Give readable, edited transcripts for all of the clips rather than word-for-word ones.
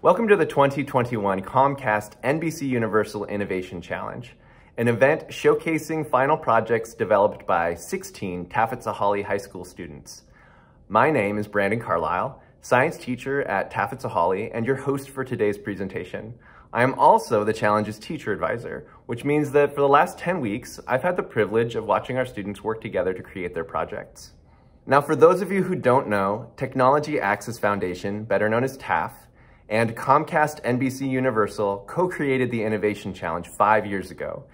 Welcome to the 2021 Comcast NBCUniversal Innovation Challenge, an event showcasing final projects developed by 16 TAF and Saghalie high school students. My name is Brandon Carlisle, science teacher at TAF and Saghalie, and your host for today's presentation. I am also the challenge's teacher advisor, which means that for the last 10 weeks, I've had the privilege of watching our students work together to create their projects. Now, for those of you who don't know, Technology Access Foundation, better known as TAF, and Comcast NBCUniversal co-created the Innovation Challenge 5 years ago.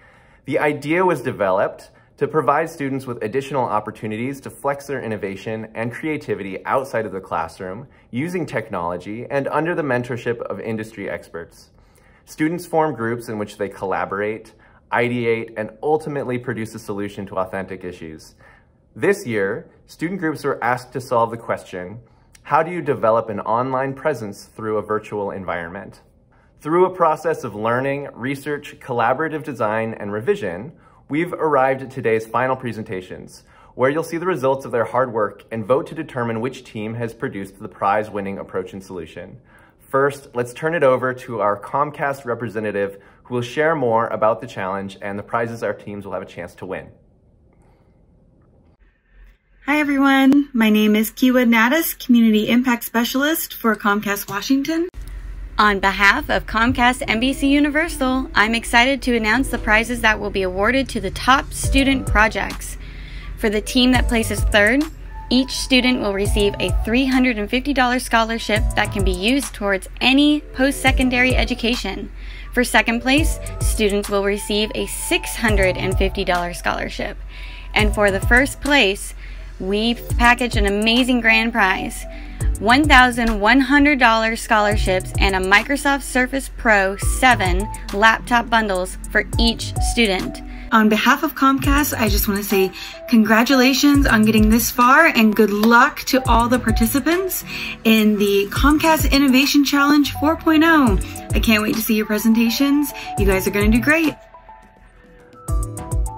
The idea was developed to provide students with additional opportunities to flex their innovation and creativity outside of the classroom, using technology and under the mentorship of industry experts. Students form groups in which they collaborate, ideate, and ultimately produce a solution to authentic issues. This year, student groups were asked to solve the question, how do you develop an online presence through a virtual environment? Through a process of learning, research, collaborative design, and revision, we've arrived at today's final presentations, where you'll see the results of their hard work and vote to determine which team has produced the prize-winning approach and solution. First, let's turn it over to our Comcast representative, who will share more about the challenge and the prizes our teams will have a chance to win. Hi everyone, my name is Kiwa Nadas, Community Impact Specialist for Comcast Washington. On behalf of Comcast NBCUniversal, I'm excited to announce the prizes that will be awarded to the top student projects. For the team that places third, each student will receive a $350 scholarship that can be used towards any post-secondary education. For second place, students will receive a $650 scholarship. And for the first place, we've packaged an amazing grand prize, $1,100 scholarships and a Microsoft Surface Pro 7 laptop bundles for each student. On behalf of Comcast, I just want to say congratulations on getting this far and good luck to all the participants in the Comcast Innovation Challenge 4.0. I can't wait to see your presentations. You guys are going to do great.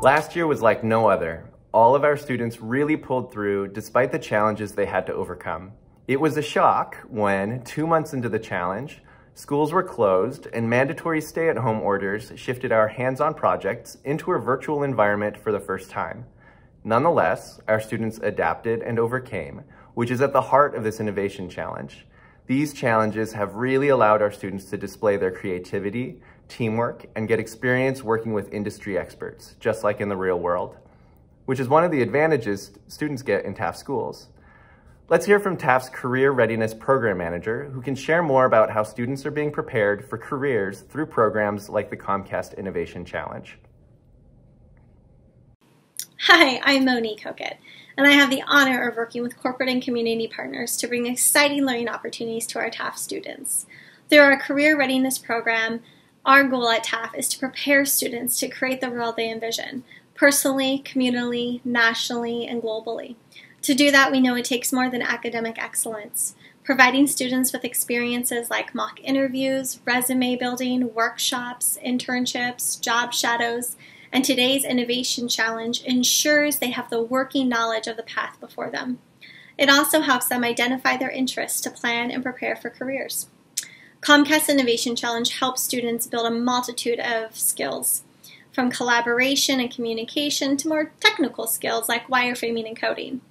Last year was like no other. All of our students really pulled through despite the challenges they had to overcome. It was a shock when, 2 months into the challenge, schools were closed and mandatory stay-at-home orders shifted our hands-on projects into a virtual environment for the first time. Nonetheless, our students adapted and overcame, which is at the heart of this innovation challenge. These challenges have really allowed our students to display their creativity, teamwork, and get experience working with industry experts, just like in the real world, which is one of the advantages students get in TAF schools. Let's hear from TAF's Career Readiness Program Manager, who can share more about how students are being prepared for careers through programs like the Comcast Innovation Challenge. Hi, I'm Monique Hockett, and I have the honor of working with corporate and community partners to bring exciting learning opportunities to our TAF students. Through our Career Readiness Program, our goal at TAF is to prepare students to create the world they envision, personally, communally, nationally, and globally. To do that, we know it takes more than academic excellence. Providing students with experiences like mock interviews, resume building, workshops, internships, job shadows, and today's Innovation Challenge ensures they have the working knowledge of the path before them. It also helps them identify their interests to plan and prepare for careers. Comcast Innovation Challenge helps students build a multitude of skills, from collaboration and communication to more technical skills like wireframing and coding.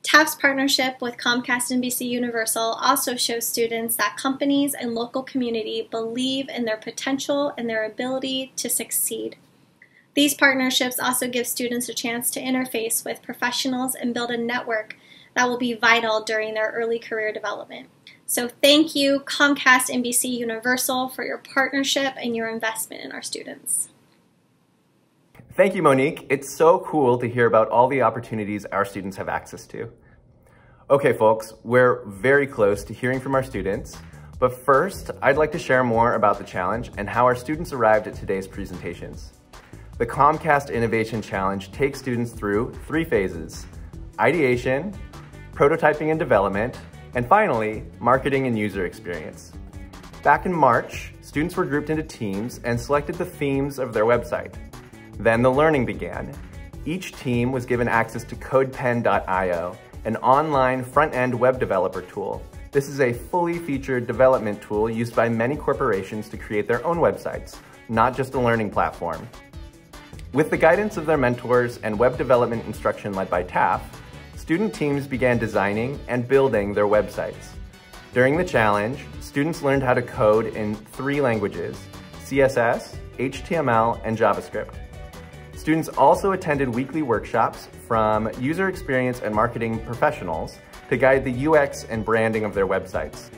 TAF's partnership with Comcast NBCUniversal also shows students that companies and local community believe in their potential and their ability to succeed. These partnerships also give students a chance to interface with professionals and build a network that will be vital during their early career development. So thank you, Comcast NBCUniversal, for your partnership and your investment in our students. Thank you, Monique. It's so cool to hear about all the opportunities our students have access to. Okay, folks, we're very close to hearing from our students, but first, I'd like to share more about the challenge and how our students arrived at today's presentations. The Comcast Innovation Challenge takes students through 3 phases: ideation, prototyping and development, and finally, marketing and user experience. Back in March, students were grouped into teams and selected the themes of their website. Then the learning began. Each team was given access to CodePen.io, an online front-end web developer tool, This is a fully featured development tool used by many corporations to create their own websites, not just a learning platform. With the guidance of their mentors and web development instruction led by TAF, student teams began designing and building their websites. During the challenge, students learned how to code in 3 languages: CSS, HTML, and JavaScript. Students also attended weekly workshops from user experience and marketing professionals to guide the UX and branding of their websites.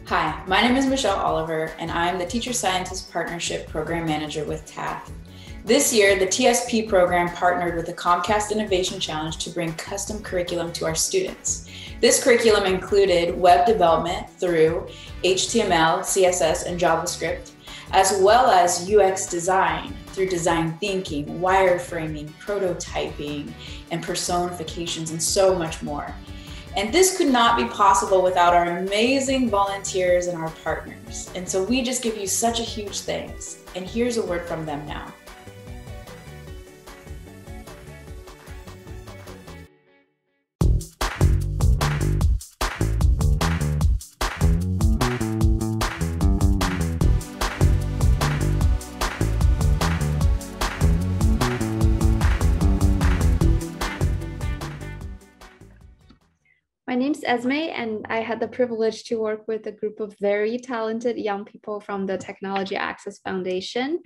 Hi, my name is Michelle Oliver, and I'm the Teacher Scientist Partnership Program Manager with TAF. This year, the TSP program partnered with the Comcast Innovation Challenge to bring custom curriculum to our students. This curriculum included web development through HTML, CSS, and JavaScript, as well as UX design through design thinking, wireframing, prototyping, and personifications, and so much more. And this could not be possible without our amazing volunteers and our partners. And so we just give you such a huge thanks. And here's a word from them now. My name's Esme, and I had the privilege to work with a group of very talented young people from the Technology Access Foundation.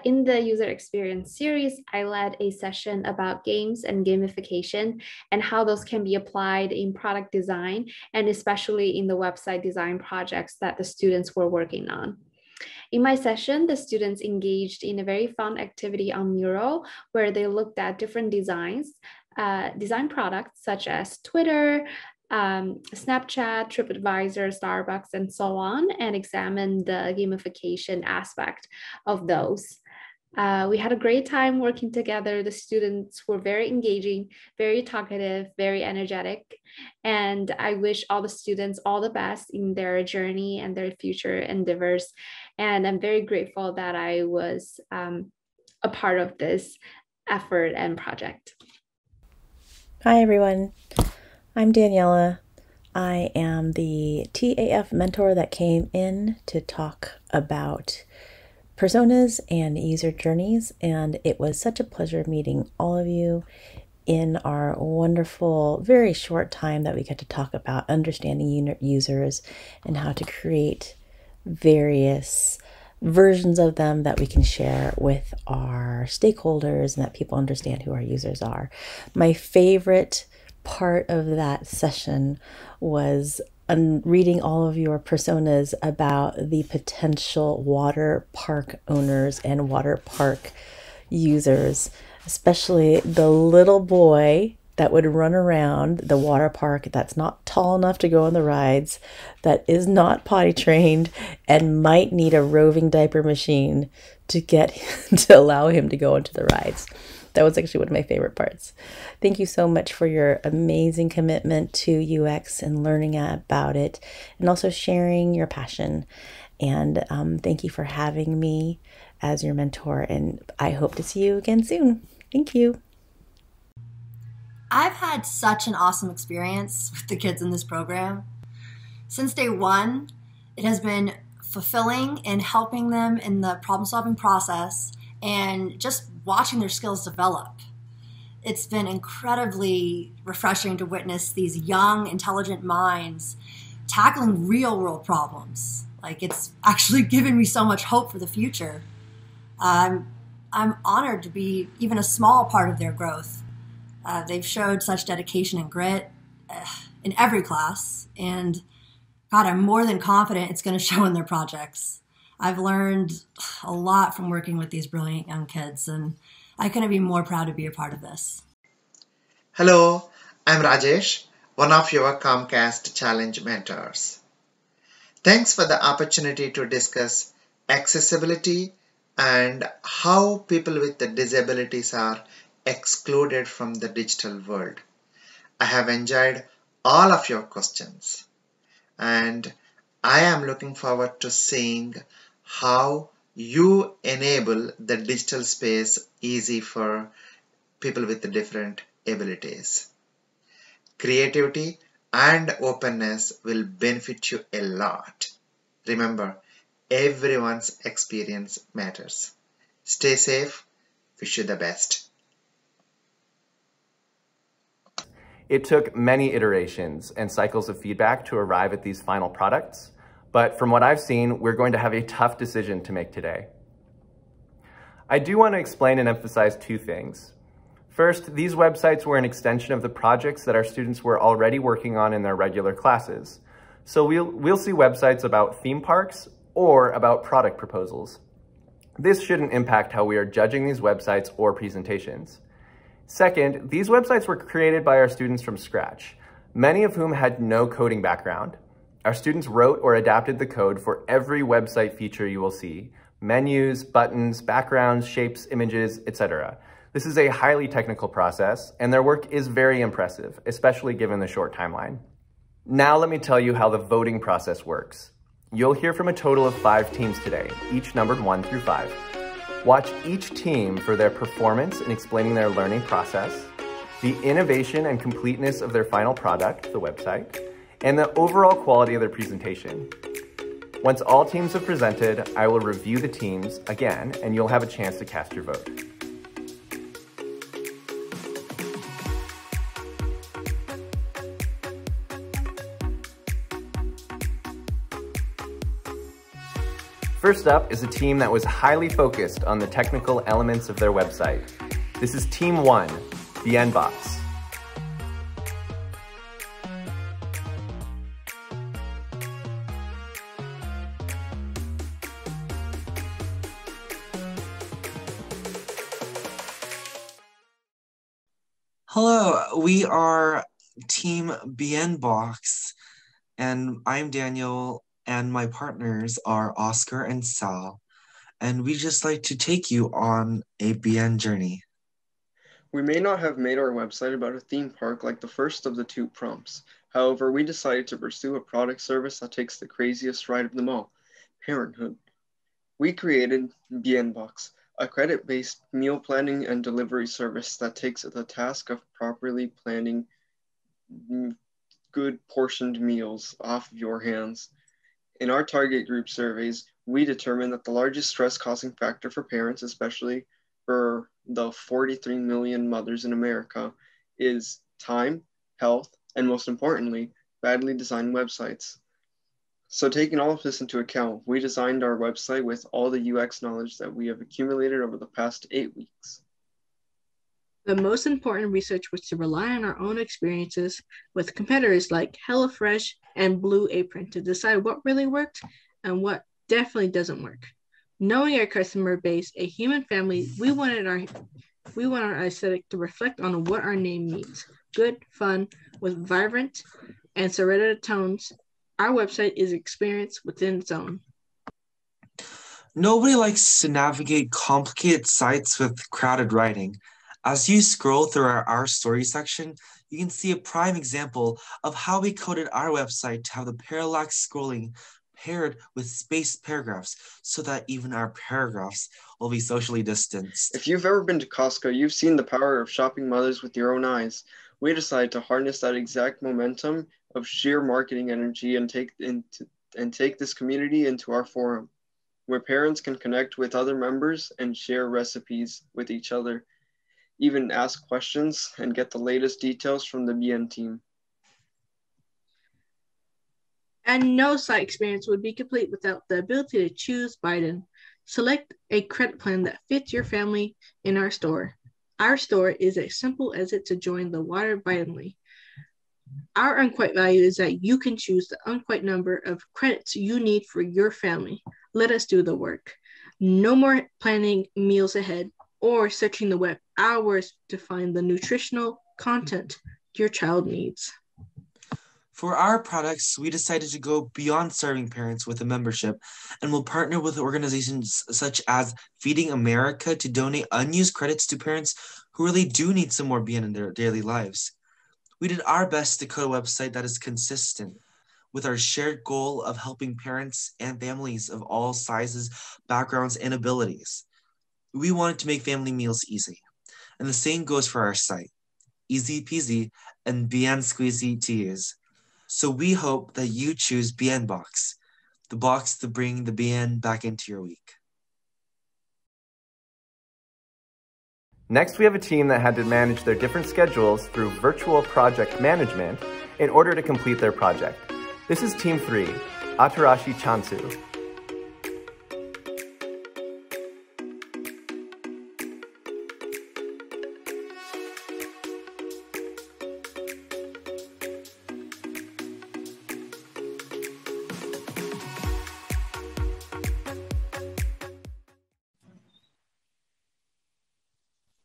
In the user experience series, I led a session about games and gamification and how those can be applied in product design, and especially in the website design projects that the students were working on. In my session, the students engaged in a very fun activity on Mural, where they looked at different design products such as Twitter, Snapchat, TripAdvisor, Starbucks, and so on, and examined the gamification aspect of those. We had a great time working together. The students were very engaging, very talkative, very energetic, and I wish all the students all the best in their journey and their future endeavors. And I'm very grateful that I was a part of this effort and project. Hi everyone, I'm Daniela. I am the TAF mentor that came in to talk about personas and user journeys, and it was such a pleasure meeting all of you in our wonderful, very short time that we got to talk about understanding users and how to create various versions of them that we can share with our stakeholders and that people understand who our users are. My favorite part of that session was reading all of your personas about the potential water park owners and water park users, especially the little boy that would run around the water park that's not tall enough to go on the rides, that is not potty trained, and might need a roving diaper machine to allow him to go into the rides. That was actually one of my favorite parts. Thank you so much for your amazing commitment to UX and learning about it, and also sharing your passion. And thank you for having me as your mentor, and I hope to see you again soon. Thank you. I've had such an awesome experience with the kids in this program. Since day one, it has been fulfilling in helping them in the problem-solving process and just watching their skills develop. It's been incredibly refreshing to witness these young, intelligent minds tackling real-world problems. Like, it's actually given me so much hope for the future. I'm honored to be even a small part of their growth. They've showed such dedication and grit in every class, and God, I'm more than confident it's going to show in their projects. I've learned a lot from working with these brilliant young kids, and I couldn't be more proud to be a part of this. Hello, I'm Rajesh, one of your Comcast Challenge mentors. Thanks for the opportunity to discuss accessibility and how people with disabilities are excluded from the digital world. I have enjoyed all of your questions, and I am looking forward to seeing how you enable the digital space easy for people with different abilities. Creativity and openness will benefit you a lot. Remember, everyone's experience matters. Stay safe. Wish you the best. It took many iterations and cycles of feedback to arrive at these final products, but from what I've seen, we're going to have a tough decision to make today. I do want to explain and emphasize two things. First, these websites were an extension of the projects that our students were already working on in their regular classes. So we'll see websites about theme parks or about product proposals. This shouldn't impact how we are judging these websites or presentations. Second, these websites were created by our students from scratch, many of whom had no coding background. Our students wrote or adapted the code for every website feature you will see: menus, buttons, backgrounds, shapes, images, etc. This is a highly technical process, and their work is very impressive, especially given the short timeline. Now let me tell you how the voting process works. You'll hear from a total of 5 teams today, each numbered 1 through 5. Watch each team for their performance in explaining their learning process, the innovation and completeness of their final product, the website, and the overall quality of their presentation. Once all teams have presented, I will review the teams again, and you'll have a chance to cast your vote. First up is a team that was highly focused on the technical elements of their website. This is Team 1, the Nbox. Hello, we are Team BNBox, and I'm Daniel, and my partners are Oscar and Sal, and we just like to take you on a BN journey. We may not have made our website about a theme park like the first of the 2 prompts. However, we decided to pursue a product service that takes the craziest ride of them all: parenthood. We created BNBox, a credit-based meal planning and delivery service that takes the task of properly planning good portioned meals off of your hands. In our target group surveys, we determined that the largest stress-causing factor for parents, especially for the 43 million mothers in America, is time, health, and most importantly, badly designed websites. So taking all of this into account, we designed our website with all the UX knowledge that we have accumulated over the past 8 weeks. The most important research was to rely on our own experiences with competitors like HelloFresh and Blue Apron to decide what really worked and what definitely doesn't work. Knowing our customer base, a human family, we wanted our aesthetic to reflect on what our name means: good, fun, with vibrant and serrated tones. Our website is experience within its own. Nobody likes to navigate complicated sites with crowded writing. As you scroll through our story section, you can see a prime example of how we coded our website to have the parallax scrolling paired with spaced paragraphs so that even our paragraphs will be socially distanced. If you've ever been to Costco, you've seen the power of shopping mothers with your own eyes. We decided to harness that exact momentum of sheer marketing energy and take this community into our forum, where parents can connect with other members and share recipes with each other, even ask questions and get the latest details from the BN team. And no site experience would be complete without the ability to choose Biden. Select a credit plan that fits your family in our store. Our store is as simple as it to join the water Bidenly. Our unquite value is that you can choose the unquite number of credits you need for your family. Let us do the work. No more planning meals ahead or searching the web hours to find the nutritional content your child needs. For our products, we decided to go beyond serving parents with a membership and will partner with organizations such as Feeding America to donate unused credits to parents who really do need some more BN in their daily lives. We did our best to code a website that is consistent with our shared goal of helping parents and families of all sizes, backgrounds, and abilities. We wanted to make family meals easy, and the same goes for our site. Easy peasy and BN squeezy to use. So we hope that you choose BN Box, the box to bring the BN back into your week. Next, we have a team that had to manage their different schedules through virtual project management in order to complete their project. This is Team 3, Atarashi Chansu.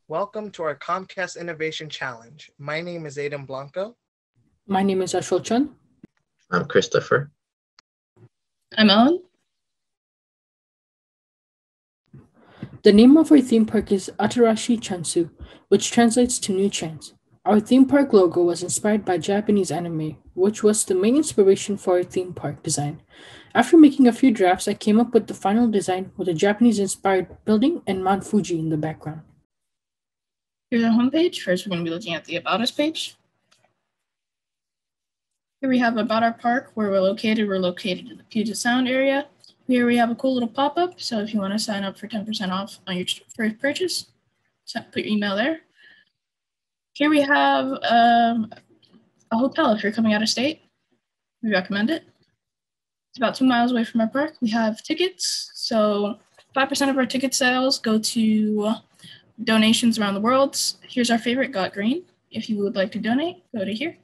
Welcome to our Comcast Innovation Challenge. My name is Aiden Blanco. My name is Ashwal Chun. I'm Christopher. I'm Ellen. The name of our theme park is Atarashi Chansu, which translates to New Chance. Our theme park logo was inspired by Japanese anime, which was the main inspiration for our theme park design. After making a few drafts, I came up with the final design with a Japanese-inspired building and Mount Fuji in the background. Here's our homepage. First, we're going to be looking at the About Us page. Here we have About Our Park, where we're located. We're located in the Puget Sound area. Here we have a cool little pop-up. So if you want to sign up for 10% off on your first purchase, put your email there. Here we have a hotel. If you're coming out of state, we recommend it. It's about 2 miles away from our park. We have tickets. So 5% of our ticket sales go to donations around the world. Here's our favorite, Got Green. If you would like to donate, go to here.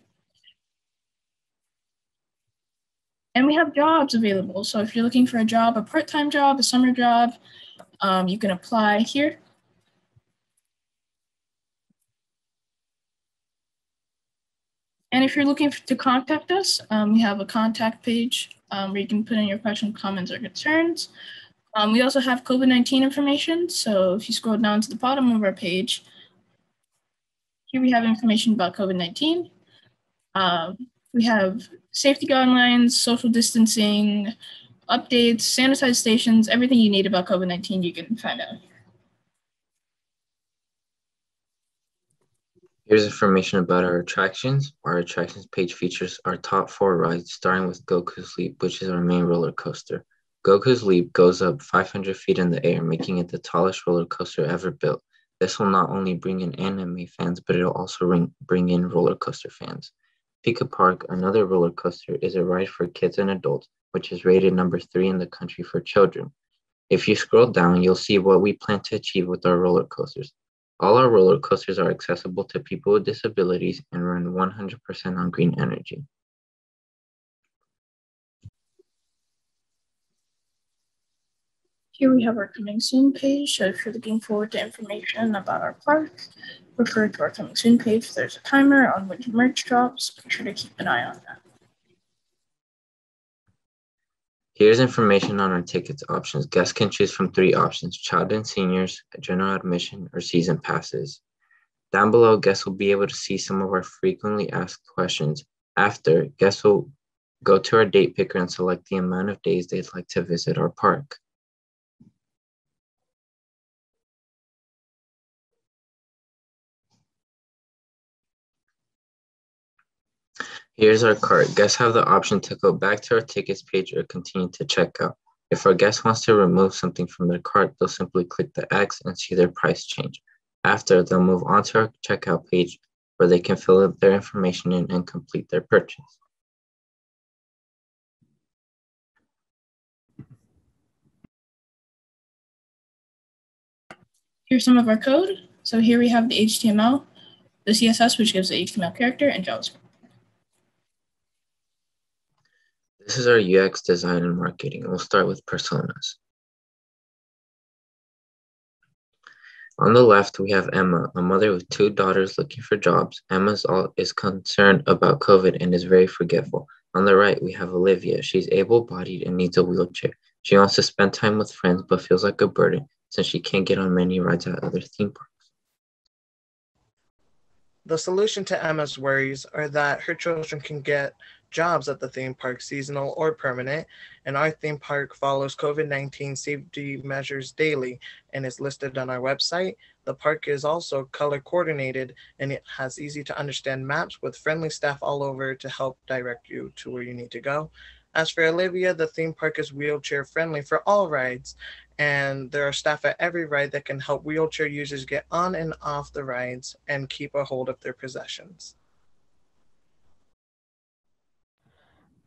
And we have jobs available. So if you're looking for a job, a part-time job, a summer job, you can apply here. And if you're looking to contact us, we have a contact page where you can put in your questions, comments, or concerns. We also have COVID-19 information. So if you scroll down to the bottom of our page, here we have information about COVID-19. We have safety guidelines, social distancing, updates, sanitized stations, everything you need about COVID-19 you can find out here. Here's information about our attractions. Our attractions page features our top 4 rides, starting with Goku's Leap, which is our main roller coaster. Goku's Leap goes up 500 feet in the air, making it the tallest roller coaster ever built. This will not only bring in anime fans, but it'll also bring in roller coaster fans. Pika Park, another roller coaster, is a ride for kids and adults, which is rated number 3 in the country for children. If you scroll down, you'll see what we plan to achieve with our roller coasters. All our roller coasters are accessible to people with disabilities and run 100% on green energy. Here we have our coming soon page. So if you're looking forward to information about our park, refer to our coming soon page. There's a timer on when merch drops. Be sure to keep an eye on that. Here's information on our tickets options. Guests can choose from 3 options: child and seniors, general admission, or season passes. Down below, guests will be able to see some of our frequently asked questions. After, guests will go to our date picker and select the amount of days they'd like to visit our park. Here's our cart. Guests have the option to go back to our tickets page or continue to check out. If our guest wants to remove something from their cart, they'll simply click the X and see their price change. After, they'll move on to our checkout page where they can fill up their information in and complete their purchase. Here's some of our code. So here we have the HTML, the CSS, which gives the HTML character, and JavaScript. This is our UX design and marketing. We'll start with personas. On the left, we have Emma, a mother with 2 daughters looking for jobs. Emma is concerned about COVID and is very forgetful. On the right, we have Olivia. She's able-bodied and needs a wheelchair. She wants to spend time with friends, but feels like a burden since she can't get on many rides at other theme parks. The solution to Emma's worries are that her children can get jobs at the theme park, seasonal or permanent, and our theme park follows COVID-19 safety measures daily and is listed on our website. The park is also color coordinated and it has easy to understand maps with friendly staff all over to help direct you to where you need to go. As for Olivia, the theme park is wheelchair friendly for all rides, and there are staff at every ride that can help wheelchair users get on and off the rides and keep a hold of their possessions.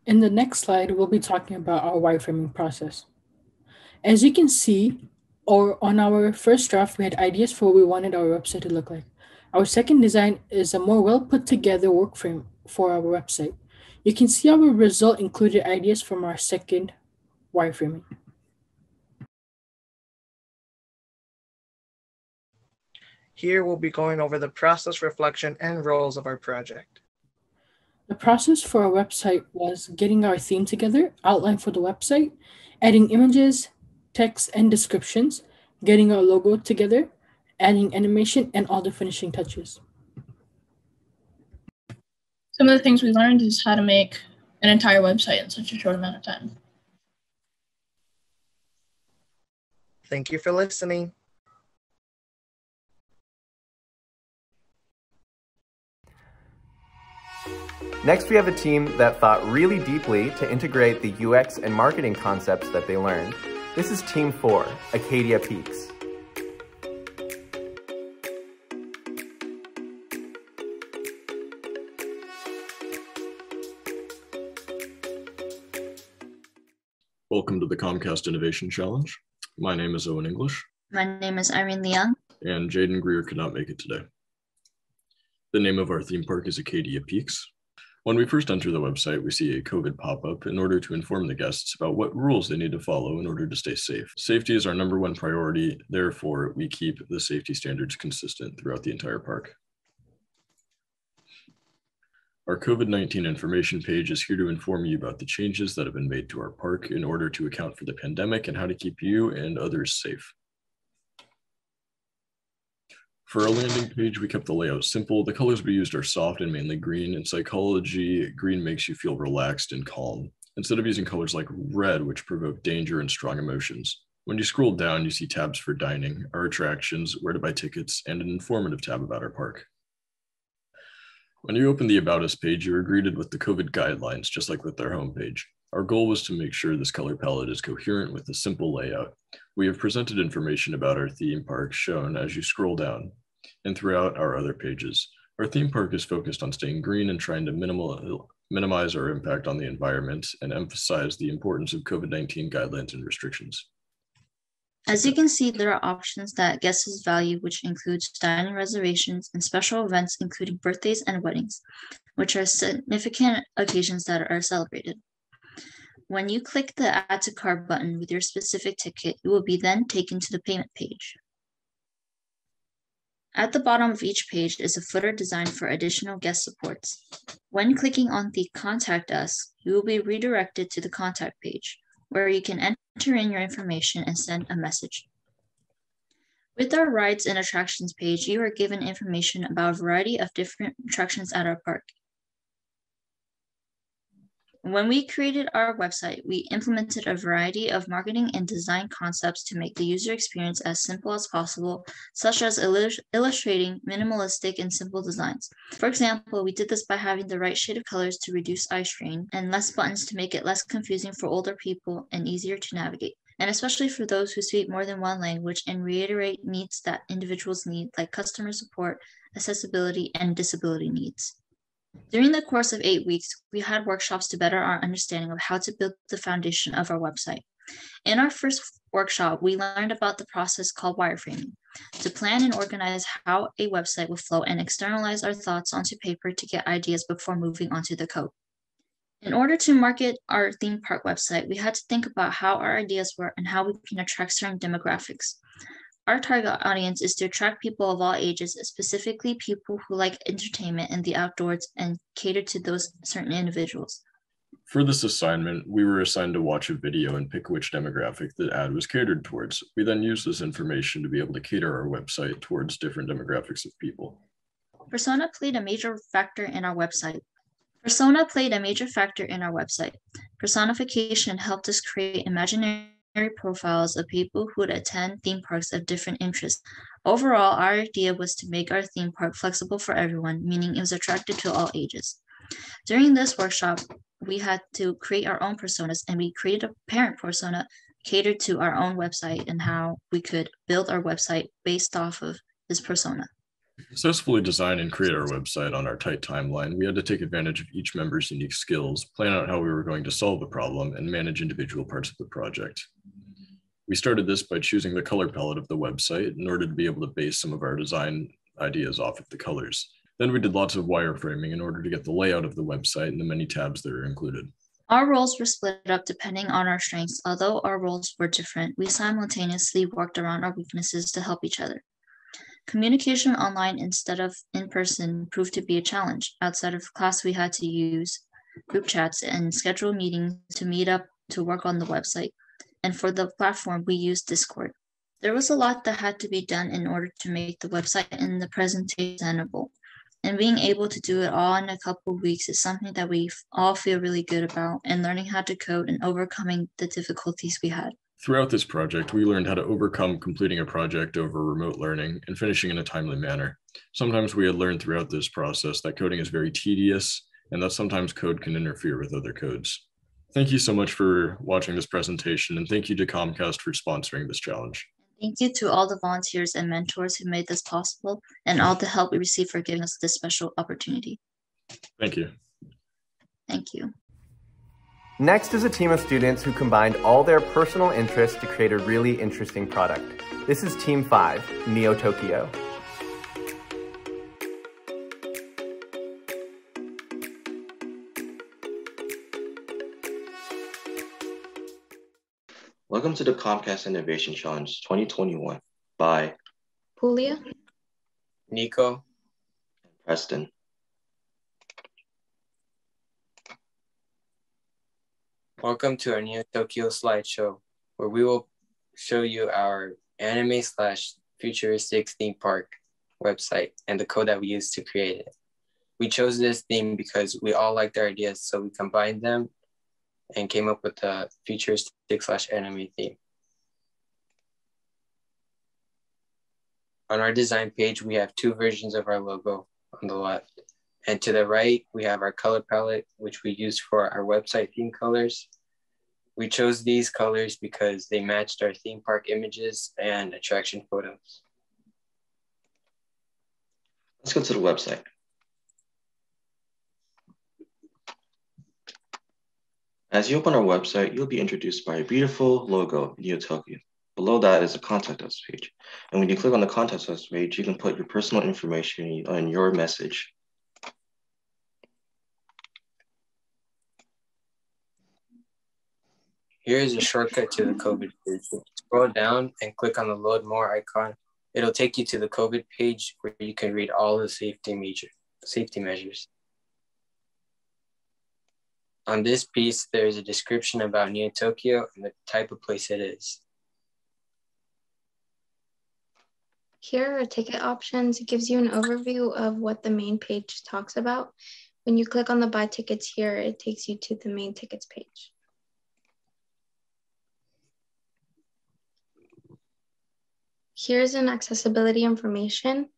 In the next slide, we'll be talking about our wireframing process. As you can see, or on our first draft, we had ideas for what we wanted our website to look like. Our second design is a more well put together work frame for our website. You can see our result included ideas from our second wireframing. Here we'll be going over the process, reflection, and roles of our project. The process for our website was getting our theme together, outline for the website, adding images, text, and descriptions, getting our logo together, adding animation, and all the finishing touches. Some of the things we learned is how to make an entire website in such a short amount of time. Thank you for listening. Next, we have a team that thought really deeply to integrate the UX and marketing concepts that they learned. This is Team 4, Acadia Peaks. Welcome to the Comcast Innovation Challenge. My name is Owen English. My name is Irene Leung. And Jaden Greer could not make it today. The name of our theme park is Acadia Peaks. When we first enter the website, we see a COVID pop-up in order to inform the guests about what rules they need to follow in order to stay safe. Safety is our #1 priority, therefore we keep the safety standards consistent throughout the entire park. Our COVID-19 information page is here to inform you about the changes that have been made to our park in order to account for the pandemic and how to keep you and others safe. For our landing page, we kept the layout simple. The colors we used are soft and mainly green. In psychology, green makes you feel relaxed and calm, instead of using colors like red, which provoke danger and strong emotions. When you scroll down, you see tabs for dining, our attractions, where to buy tickets, and an informative tab about our park. When you open the About Us page, you are greeted with the COVID guidelines, just like with our homepage. Our goal was to make sure this color palette is coherent with a simple layout. We have presented information about our theme park shown as you scroll down and throughout our other pages. Our theme park is focused on staying green and trying to minimize our impact on the environment and emphasize the importance of COVID-19 guidelines and restrictions. As you can see, there are options that guests value, which includes dining reservations and special events, including birthdays and weddings, which are significant occasions that are celebrated. When you click the Add to Cart button with your specific ticket, you will be then taken to the payment page. At the bottom of each page is a footer designed for additional guest supports. When clicking on the Contact Us, you will be redirected to the Contact page, where you can enter in your information and send a message. With our Rides and Attractions page, you are given information about a variety of different attractions at our park. When we created our website, we implemented a variety of marketing and design concepts to make the user experience as simple as possible, such as illustrating minimalistic and simple designs. For example, we did this by having the right shade of colors to reduce eye strain and less buttons to make it less confusing for older people and easier to navigate, and especially for those who speak more than one language, and reiterate needs that individuals need, like customer support, accessibility, and disability needs. During the course of 8 weeks, we had workshops to better our understanding of how to build the foundation of our website. In our first workshop, we learned about the process called wireframing, to plan and organize how a website would flow and externalize our thoughts onto paper to get ideas before moving onto the code. In order to market our theme park website, we had to think about how our ideas work and how we can attract certain demographics. Our target audience is to attract people of all ages, specifically people who like entertainment and the outdoors, and cater to those certain individuals. For this assignment, we were assigned to watch a video and pick which demographic the ad was catered towards. We then used this information to be able to cater our website towards different demographics of people. Persona played a major factor in our website. Persona played a major factor in our website. Personification helped us create imaginary profiles of people who would attend theme parks of different interests. Overall, our idea was to make our theme park flexible for everyone, meaning it was attractive to all ages. During this workshop, we had to create our own personas, and we created a parent persona catered to our own website and how we could build our website based off of this persona. To successfully design and create our website on our tight timeline, we had to take advantage of each member's unique skills, plan out how we were going to solve the problem, and manage individual parts of the project. We started this by choosing the color palette of the website in order to be able to base some of our design ideas off of the colors. Then we did lots of wireframing in order to get the layout of the website and the many tabs that are included. Our roles were split up depending on our strengths. Although our roles were different, we simultaneously worked around our weaknesses to help each other. Communication online instead of in person proved to be a challenge. Outside of class, we had to use group chats and schedule meetings to meet up to work on the website. And for the platform, we used Discord. There was a lot that had to be done in order to make the website and the presentation presentable. And being able to do it all in a couple of weeks is something that we all feel really good about, and learning how to code and overcoming the difficulties we had. Throughout this project, we learned how to overcome completing a project over remote learning and finishing in a timely manner. Sometimes we had learned throughout this process that coding is very tedious and that sometimes code can interfere with other codes. Thank you so much for watching this presentation, and thank you to Comcast for sponsoring this challenge. Thank you to all the volunteers and mentors who made this possible, and all the help we received for giving us this special opportunity. Thank you. Thank you. Next is a team of students who combined all their personal interests to create a really interesting product. This is Team 5, Neo Tokyo. Welcome to the Comcast Innovation Challenge 2021 by Julia, Nico, and Preston. Welcome to our Neo Tokyo slideshow, where we will show you our anime/futuristic theme park website and the code that we used to create it. We chose this theme because we all liked our ideas, so we combined them and came up with the futuristic/anime theme. On our design page, we have two versions of our logo on the left. And to the right, we have our color palette, which we used for our website theme colors. We chose these colors because they matched our theme park images and attraction photos. Let's go to the website. As you open our website, you'll be introduced by a beautiful logo, Neo Tokyo. Below that is a contact us page. And when you click on the contact us page, you can put your personal information on your message. Here is a shortcut to the COVID page. Scroll down and click on the load more icon. It'll take you to the COVID page where you can read all the safety measures. On this piece, there is a description about Neo Tokyo and the type of place it is. here are ticket options. It gives you an overview of what the main page talks about. When you click on the buy tickets here, it takes you to the main tickets page. Here's an accessibility information,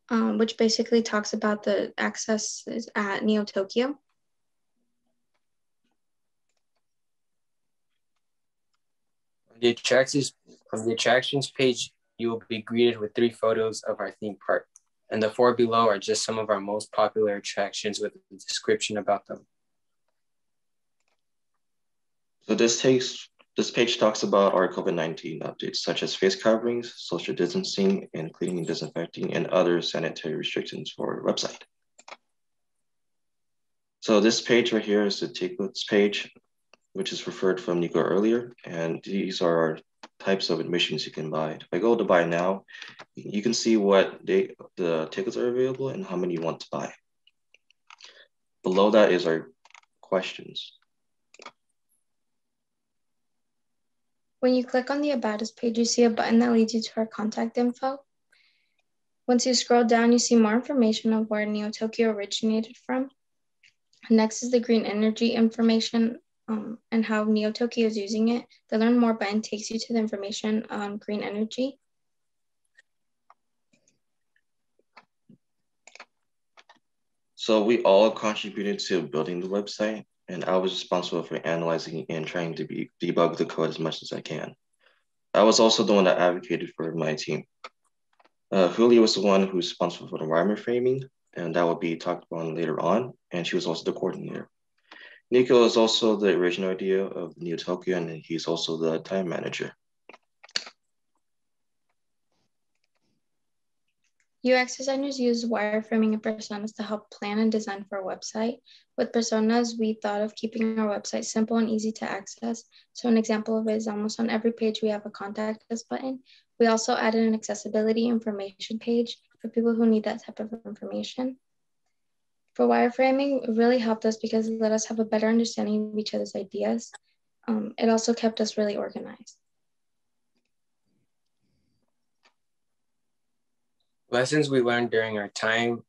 which basically talks about the accesses at Neo Tokyo. On the attractions page, you will be greeted with 3 photos of our theme park, and the 4 below are just some of our most popular attractions with a description about them. So this page talks about our COVID-19 updates, such as face coverings, social distancing, and cleaning and disinfecting, and other sanitary restrictions for our website. So this page right here is the tickets page, which is referred from Nico earlier, and these are our types of admissions you can buy. If I go to buy now, you can see what the tickets are available and how many you want to buy. Below that is our questions. When you click on the About Us page, you see a button that leads you to our contact info. Once you scroll down, you see more information of where Neo Tokyo originated from, Next is the green energy information and how Neo Tokyo is using it. The Learn More button takes you to the information on green energy. So we all contributed to building the website, and I was responsible for analyzing and trying to debug the code as much as I can. I was also the one that advocated for my team. Julia was the one who's responsible for the wireframing, and that will be talked about later on, and she was also the coordinator. Nico is also the original idea of Neo Tokyo, and he's also the time manager. UX designers use wireframing and personas to help plan and design for a website. With personas, we thought of keeping our website simple and easy to access. So an example of it is almost on every page we have a contact us button. We also added an accessibility information page for people who need that type of information. For wireframing, it really helped us because it let us have a better understanding of each other's ideas. It also kept us really organized. Lessons we learned during our time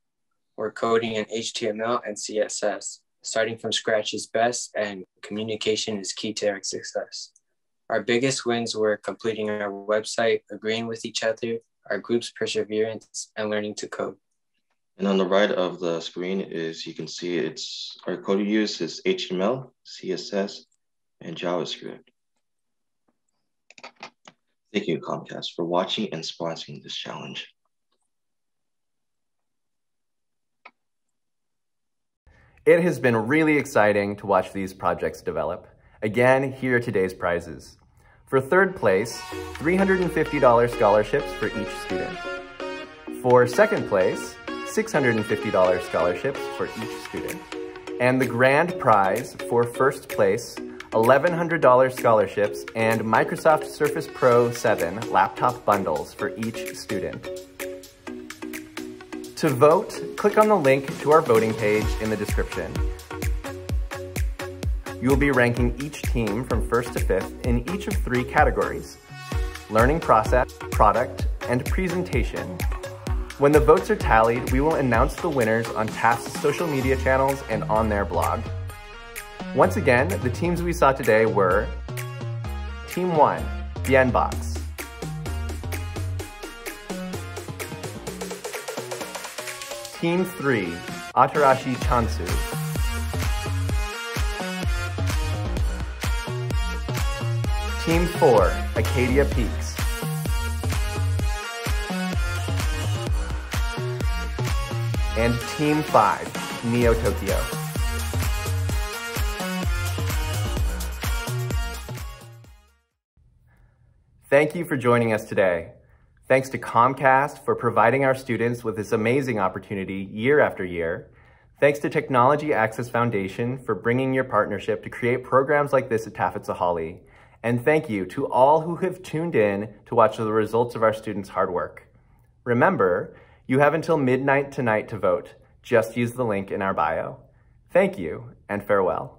were coding in HTML and CSS. Starting from scratch is best, and communication is key to our success. Our biggest wins were completing our website, agreeing with each other, our group's perseverance, and learning to code. And on the right of the screen is, you can see our code use is HTML, CSS, and JavaScript. Thank you, Comcast, for watching and sponsoring this challenge. It has been really exciting to watch these projects develop. Again, here are today's prizes. For third place, $350 scholarships for each student. For second place, $650 scholarships for each student. And the grand prize for first place, $1,100 scholarships and Microsoft Surface Pro 7 laptop bundles for each student. To vote, click on the link to our voting page in the description. You will be ranking each team from first to fifth in each of 3 categories: learning process, product, and presentation. When the votes are tallied, we will announce the winners on TAF's social media channels and on their blog. Once again, the teams we saw today were Team 1, Bienbox. Team 3, Atarashi Chansu. Team 4, Acadia Peaks. And Team 5, Neo Tokyo. Thank you for joining us today. Thanks to Comcast for providing our students with this amazing opportunity year after year. Thanks to Technology Access Foundation for bringing your partnership to create programs like this at TAF and Saghalie. And thank you to all who have tuned in to watch the results of our students' hard work. Remember, you have until midnight tonight to vote. Just use the link in our bio. Thank you and farewell.